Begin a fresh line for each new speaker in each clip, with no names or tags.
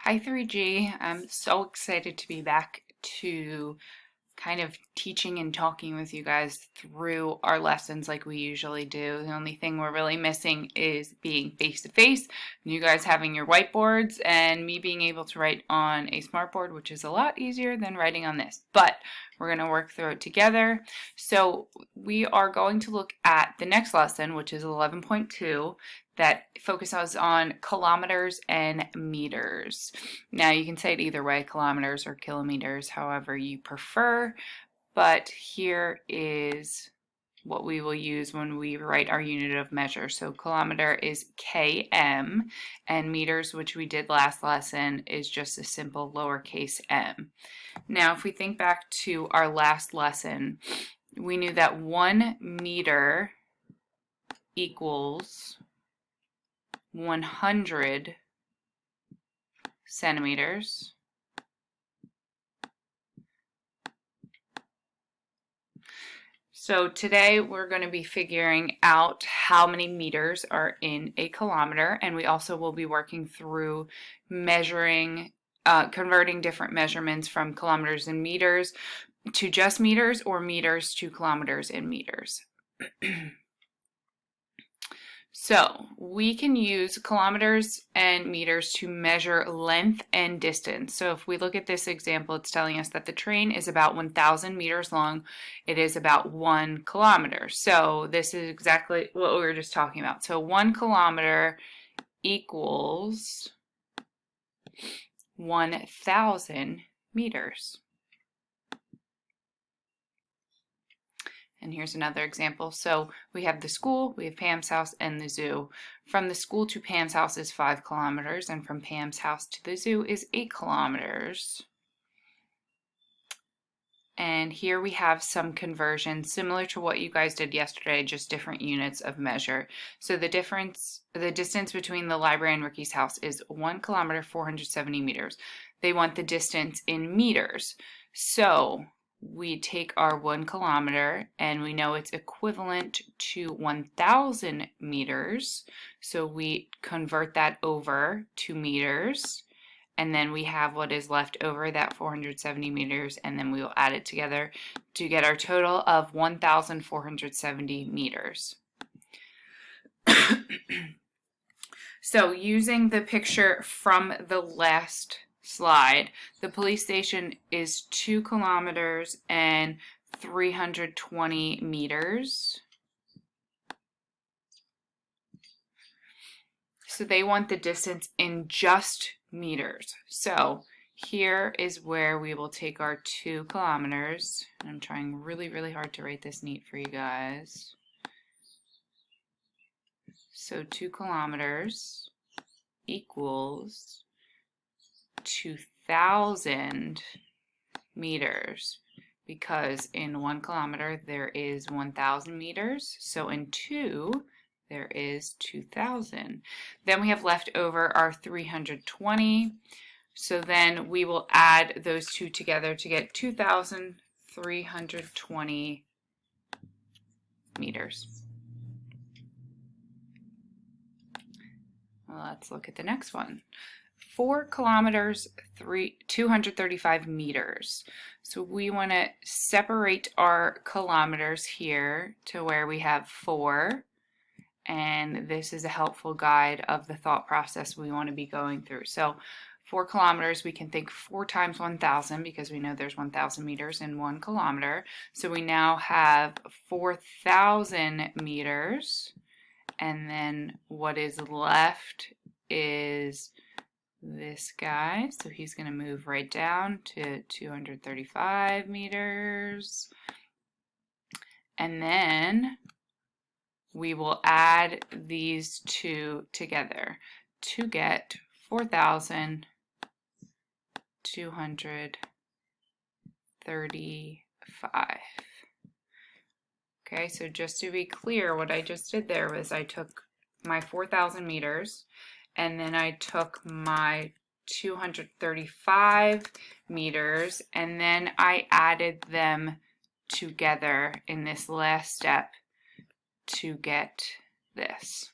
Hi 3G. I'm so excited to be back to kind of teaching and talking with you guys through our lessons like we usually do. The only thing we're really missing is being face to face, you guys having your whiteboards and me being able to write on a smartboard, which is a lot easier than writing on this, but we're going to work through it together. So we are going to look at the next lesson, which is 11.2, that focuses on kilometers and meters. Now you can say it either way, kilometers or kilometers, however you prefer, but here is what we will use when we write our unit of measure. So kilometer is km, and meters, which we did last lesson, is just a simple lowercase m. Now if we think back to our last lesson, we knew that 1 meter equals 100 centimeters. So today we're going to be figuring out how many meters are in a kilometer, and we also will be working through measuring, converting different measurements from kilometers and meters to just meters, or meters to kilometers and meters. So we can use kilometers and meters to measure length and distance. So if we look at this example, it's telling us that the train is about 1,000 meters long. It is about 1 kilometer. So this is exactly what we were just talking about. So 1 kilometer equals 1,000 meters. And here's another example. So we have the school, we have Pam's house, and the zoo. From the school to Pam's house is 5 kilometers, and from Pam's house to the zoo is 8 kilometers. And here we have some conversions similar to what you guys did yesterday, just different units of measure. So the distance between the library and Ricky's house is 1 kilometer, 470 meters. They want the distance in meters. So we take our 1 kilometer and we know it's equivalent to 1,000 meters. So we convert that over to meters. And then we have what is left over, that 470 meters, and then we will add it together to get our total of 1,470 meters. So using the picture from the last slide, the police station is 2 kilometers and 320 meters. So they want the distance in just meters. So here is where we will take our 2 kilometers. I'm trying really, really hard to write this neat for you guys. So 2 kilometers equals 2,000 meters, because in 1 kilometer there is 1,000 meters. So in 2 there is 2,000. Then we have left over our 320. So then we will add those two together to get 2,320 meters. Well, let's look at the next one. 4 kilometers, 235 meters. So we want to separate our kilometers here to where we have 4. And this is a helpful guide of the thought process we want to be going through. So 4 kilometers, we can think 4 times 1,000, because we know there's 1,000 meters in 1 kilometer. So we now have 4,000 meters. And then what is left is this guy. So he's going to move right down to 235 meters. And then we will add these two together to get 4,235. Okay, so just to be clear, what I just did there was I took my 4,000 meters and then I took my 235 meters and then I added them together in this last step to get this.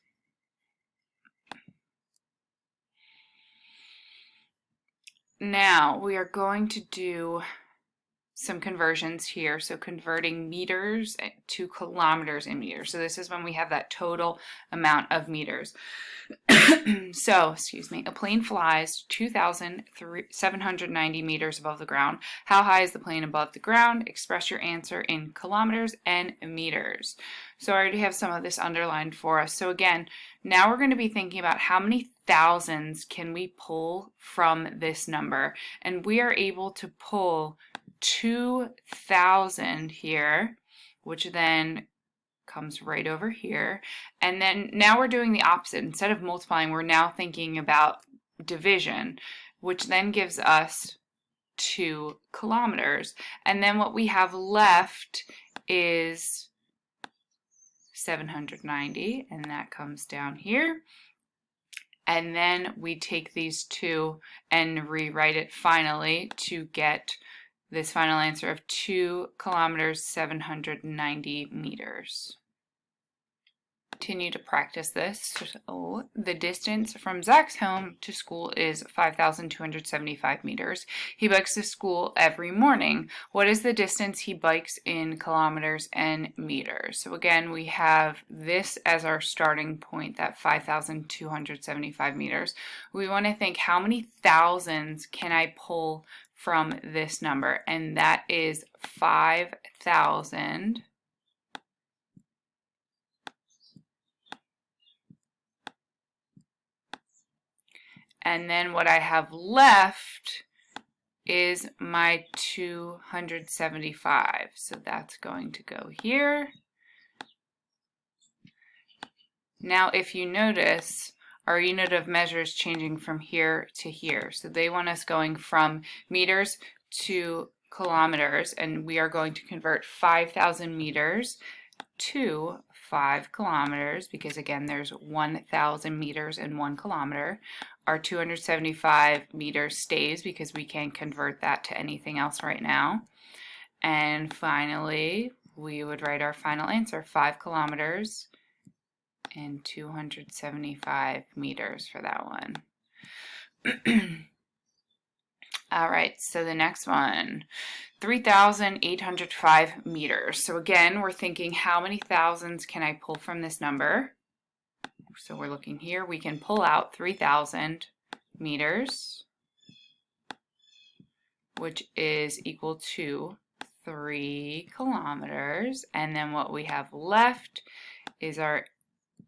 now we are going to do some conversions here. So converting meters to kilometers in meters. So this is when we have that total amount of meters. So, excuse me, a plane flies 2,790 meters above the ground. How high is the plane above the ground? Express your answer in kilometers and meters. So I already have some of this underlined for us. So again, now we're going to be thinking about how many thousands can we pull from this number. And we are able to pull 2,000 here, which then comes right over here. And then now we're doing the opposite. Instead of multiplying, we're now thinking about division, which then gives us 2 kilometers. And then what we have left is 790, and that comes down here. And then we take these two and rewrite it finally to get this final answer of 2 kilometers, 790 meters. Continue to practice this. So the distance from Zach's home to school is 5,275 meters. He bikes to school every morning. What is the distance he bikes in kilometers and meters? So again, we have this as our starting point, that 5,275 meters. We want to think, how many thousands can I pull from this number? And that is 5,000. And then what I have left is my 275. So that's going to go here. Now, if you notice, our unit of measure is changing from here to here. So they want us going from meters to kilometers, and we are going to convert 5,000 meters to 5 kilometers, because again, there's 1,000 meters in 1 kilometer. Our 275 meters stays because we can't convert that to anything else right now. And finally, we would write our final answer, 5 kilometers and 275 meters for that one. All right, so the next one, 3,805 meters. So again, we're thinking, how many thousands can I pull from this number? So we're looking here, we can pull out 3,000 meters, which is equal to 3 kilometers. And then what we have left is our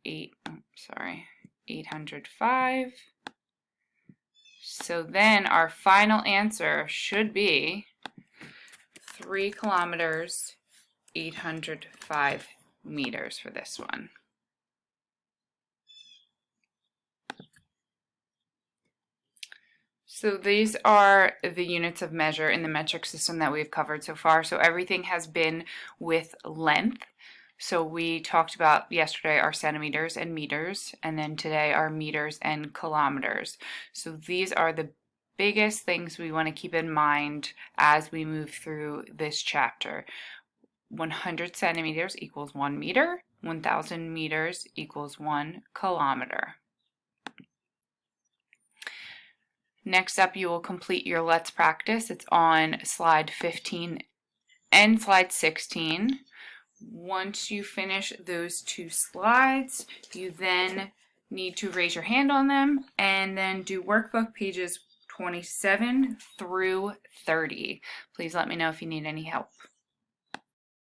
805. So then our final answer should be 3 kilometers, 805 meters for this one. So these are the units of measure in the metric system that we've covered so far. So everything has been with length. So we talked about yesterday our centimeters and meters, and then today our meters and kilometers. So these are the biggest things we want to keep in mind as we move through this chapter. 100 centimeters equals 1 meter. 1,000 meters equals 1 kilometer. Next up, you will complete your Let's Practice. It's on slide 15 and slide 16. Once you finish those 2 slides, you then need to raise your hand on them and then do workbook pages 27 through 30. Please let me know if you need any help.